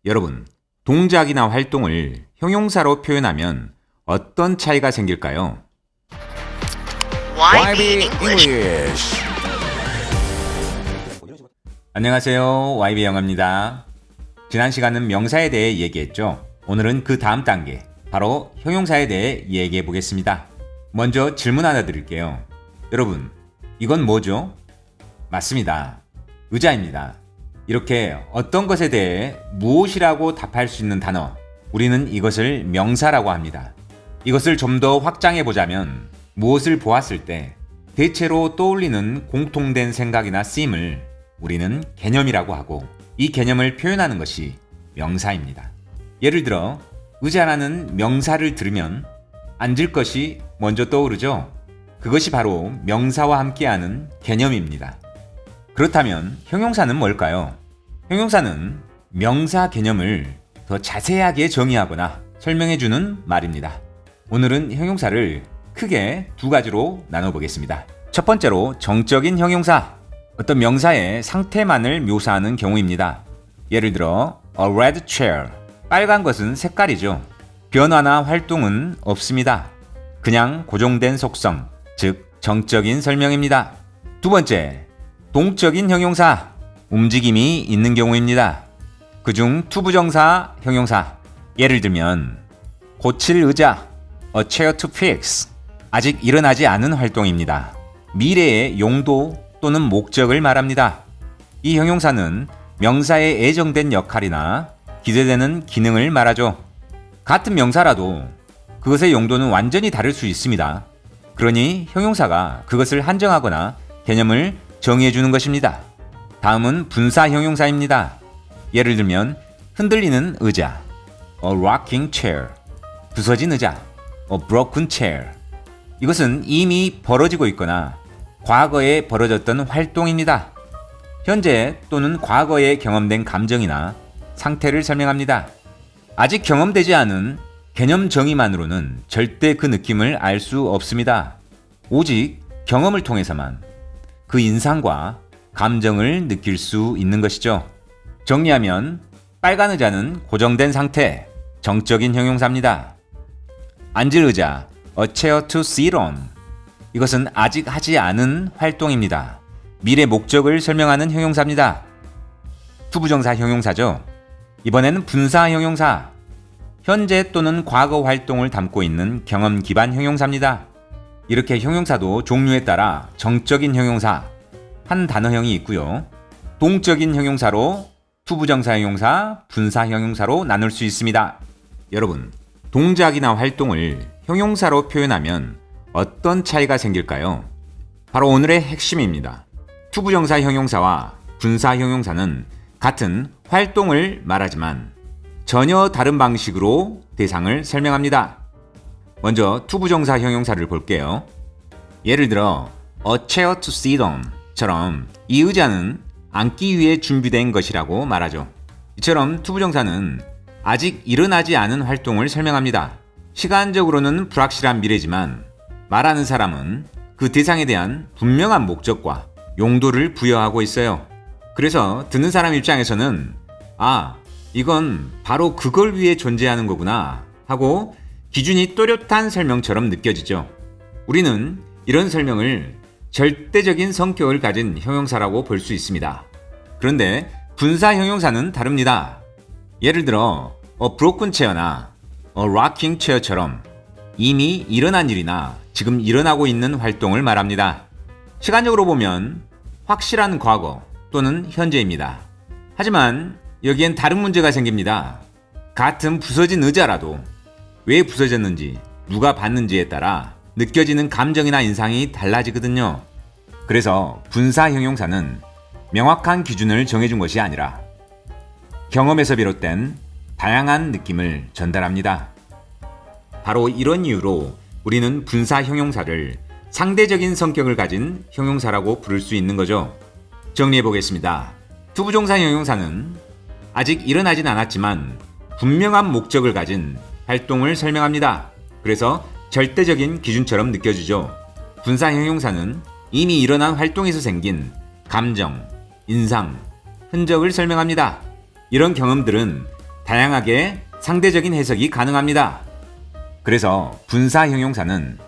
여러분, 동작이나 활동을 형용사로 표현하면 어떤 차이가 생길까요? YB English. 안녕하세요. YB 영어입니다. 지난 시간은 명사에 대해 얘기했죠. 오늘은 그 다음 단계, 바로 형용사에 대해 얘기해 보겠습니다. 먼저 질문 하나 드릴게요. 여러분, 이건 뭐죠? 맞습니다. 의자입니다. 이렇게 어떤 것에 대해 무엇이라고 답할 수 있는 단어, 우리는 이것을 명사라고 합니다. 이것을 좀 더 확장해 보자면 무엇을 보았을 때 대체로 떠올리는 공통된 생각이나 쓰임을 우리는 개념이라고 하고, 이 개념을 표현하는 것이 명사입니다. 예를 들어 의자라는 명사를 들으면 앉을 것이 먼저 떠오르죠. 그것이 바로 명사와 함께하는 개념입니다. 그렇다면 형용사는 뭘까요? 형용사는 명사 개념을 더 자세하게 정의하거나 설명해주는 말입니다. 오늘은 형용사를 크게 두 가지로 나눠보겠습니다. 첫 번째로 정적인 형용사, 어떤 명사의 상태만을 묘사하는 경우입니다. 예를 들어 a red chair, 빨간 것은 색깔이죠. 변화나 활동은 없습니다. 그냥 고정된 속성, 즉 정적인 설명입니다. 두 번째, 동적인 형용사, 움직임이 있는 경우입니다. 그중 투부정사 형용사, 예를 들면 고칠 의자, a chair to fix, 아직 일어나지 않은 활동입니다. 미래의 용도 또는 목적을 말합니다. 이 형용사는 명사의 애정된 역할이나 기대되는 기능을 말하죠. 같은 명사라도 그것의 용도는 완전히 다를 수 있습니다. 그러니 형용사가 그것을 한정하거나 개념을 정의해주는 것입니다. 다음은 분사 형용사입니다. 예를 들면 흔들리는 의자, a rocking chair, 부서진 의자, a broken chair. 이것은 이미 벌어지고 있거나 과거에 벌어졌던 활동입니다. 현재 또는 과거에 경험된 감정이나 상태를 설명합니다. 아직 경험되지 않은 개념 정의만으로는 절대 그 느낌을 알 수 없습니다. 오직 경험을 통해서만 그 인상과 감정을 느낄 수 있는 것이죠. 정리하면 빨간 의자는 고정된 상태, 정적인 형용사입니다. 앉을 의자, a chair to sit on, 이것은 아직 하지 않은 활동입니다. 미래 목적을 설명하는 형용사입니다. 투부정사 형용사죠. 이번에는 분사 형용사, 현재 또는 과거 활동을 담고 있는 경험 기반 형용사입니다. 이렇게 형용사도 종류에 따라 정적인 형용사, 한 단어형이 있고요. 동적인 형용사로 투부정사 형용사, 분사 형용사로 나눌 수 있습니다. 여러분, 동작이나 활동을 형용사로 표현하면 어떤 차이가 생길까요? 바로 오늘의 핵심입니다. 투부정사 형용사와 분사 형용사는 같은 활동을 말하지만 전혀 다른 방식으로 대상을 설명합니다. 먼저 투부정사 형용사를 볼게요. 예를 들어 a chair to sit on 처럼 이 의자는 앉기 위해 준비된 것이라고 말하죠. 이처럼 투부정사는 아직 일어나지 않은 활동을 설명합니다. 시간적으로는 불확실한 미래지만 말하는 사람은 그 대상에 대한 분명한 목적과 용도를 부여하고 있어요. 그래서 듣는 사람 입장에서는 이건 바로 그걸 위해 존재하는 거구나 하고 기준이 또렷한 설명처럼 느껴지죠. 우리는 이런 설명을 절대적인 성격을 가진 형용사라고 볼 수 있습니다. 그런데 분사 형용사는 다릅니다. 예를 들어 a broken chair나 a rocking chair처럼 이미 일어난 일이나 지금 일어나고 있는 활동을 말합니다. 시간적으로 보면 확실한 과거 또는 현재입니다. 하지만 여기엔 다른 문제가 생깁니다. 같은 부서진 의자라도 왜 부서졌는지, 누가 봤는지에 따라 느껴지는 감정이나 인상이 달라지거든요. 그래서 분사 형용사는 명확한 기준을 정해준 것이 아니라 경험에서 비롯된 다양한 느낌을 전달합니다. 바로 이런 이유로 우리는 분사 형용사를 상대적인 성격을 가진 형용사라고 부를 수 있는 거죠. 정리해 보겠습니다. 투부정사 형용사는 아직 일어나진 않았지만 분명한 목적을 가진 활동을 설명합니다. 그래서 절대적인 기준처럼 느껴지죠. 분사 형용사는 이미 일어난 활동에서 생긴 감정, 인상, 흔적을 설명합니다. 이런 경험들은 다양하게 상대적인 해석이 가능합니다. 그래서 분사 형용사는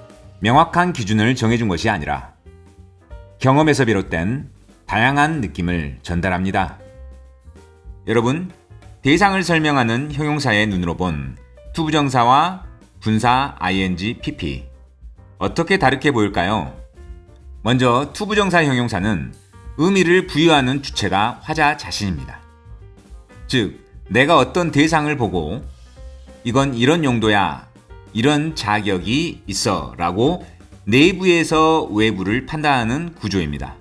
명확한 기준을 정해준 것이 아니라 경험에서 비롯된 다양한 느낌을 전달합니다. 여러분, 대상을 설명하는 형용사의 눈으로 본 투부정사와 분사 ing, pp 어떻게 다르게 보일까요? 먼저 투부정사 형용사는 의미를 부여하는 주체가 화자 자신입니다. 즉, 내가 어떤 대상을 보고 이건 이런 용도야, 이런 자격이 있어 라고 내부에서 외부를 판단하는 구조입니다.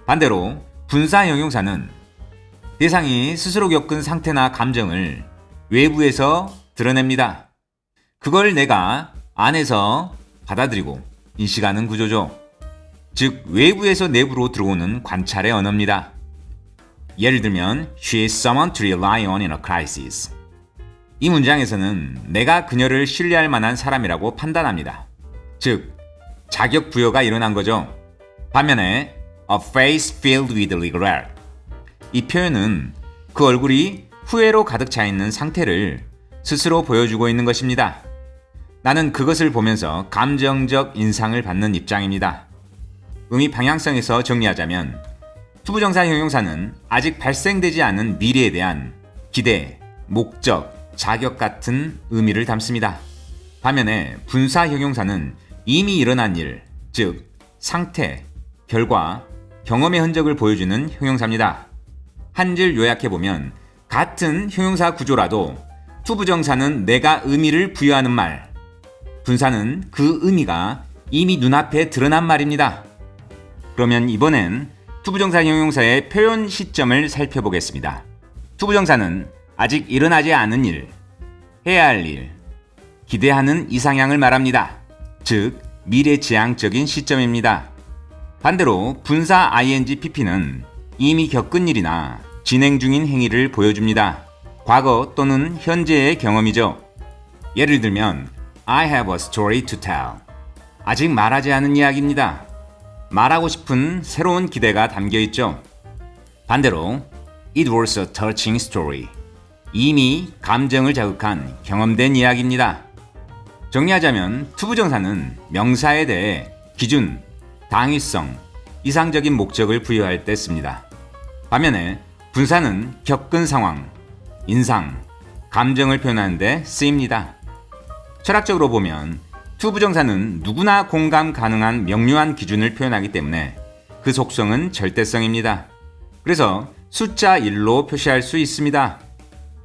반대로 분사 형용사는 대상이 스스로 겪은 상태나 감정을 외부에서 드러냅니다. 그걸 내가 안에서 받아들이고 인식하는 구조죠. 즉, 외부에서 내부로 들어오는 관찰의 언어입니다. 예를 들면 She is someone to rely on in a crisis. 이 문장에서는 내가 그녀를 신뢰할 만한 사람이라고 판단합니다. 즉, 자격 부여가 일어난 거죠. 반면에 A face filled with regret. 이 표현은 그 얼굴이 후회로 가득 차 있는 상태를 스스로 보여주고 있는 것입니다. 나는 그것을 보면서 감정적 인상을 받는 입장입니다. 의미 방향성에서 정리하자면 투부정사 형용사는 아직 발생되지 않은 미래에 대한 기대, 목적, 자격 같은 의미를 담습니다. 반면에 분사 형용사는 이미 일어난 일, 즉 상태, 결과, 경험의 흔적을 보여주는 형용사입니다. 한 줄 요약해보면 같은 형용사 구조라도 투부정사는 내가 의미를 부여하는 말, 분사는 그 의미가 이미 눈앞에 드러난 말입니다. 그러면 이번엔 투부정사 형용사의 표현 시점을 살펴보겠습니다. 투부정사는 아직 일어나지 않은 일, 해야 할 일, 기대하는 이상향을 말합니다. 즉, 미래지향적인 시점입니다. 반대로 분사 ing, pp는 이미 겪은 일이나 진행 중인 행위를 보여줍니다. 과거 또는 현재의 경험이죠. 예를 들면 I have a story to tell. 아직 말하지 않은 이야기입니다. 말하고 싶은 새로운 기대가 담겨 있죠. 반대로 It was a touching story. 이미 감정을 자극한 경험된 이야기입니다. 정리하자면 투부정사는 명사에 대해 기준, 당위성, 이상적인 목적을 부여할 때 씁니다. 반면에 분사는 겪은 상황, 인상, 감정을 표현하는 데 쓰입니다. 철학적으로 보면 투부정사는 누구나 공감 가능한 명료한 기준을 표현하기 때문에 그 속성은 절대성입니다. 그래서 숫자 1로 표시할 수 있습니다.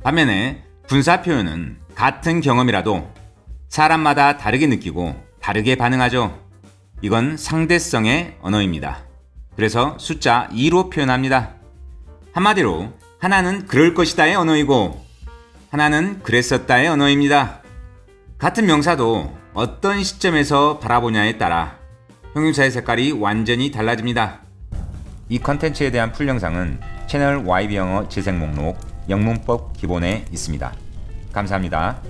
반면에 분사 표현은 같은 경험이라도 사람마다 다르게 느끼고 다르게 반응하죠. 이건 상대성의 언어입니다. 그래서 숫자 2로 표현합니다. 한마디로 하나는 그럴 것이다의 언어이고 하나는 그랬었다의 언어입니다. 같은 명사도 어떤 시점에서 바라보냐에 따라 형용사의 색깔이 완전히 달라집니다. 이 컨텐츠에 대한 풀 영상은 채널 YB 영어 재생 목록 영문법 기본에 있습니다. 감사합니다.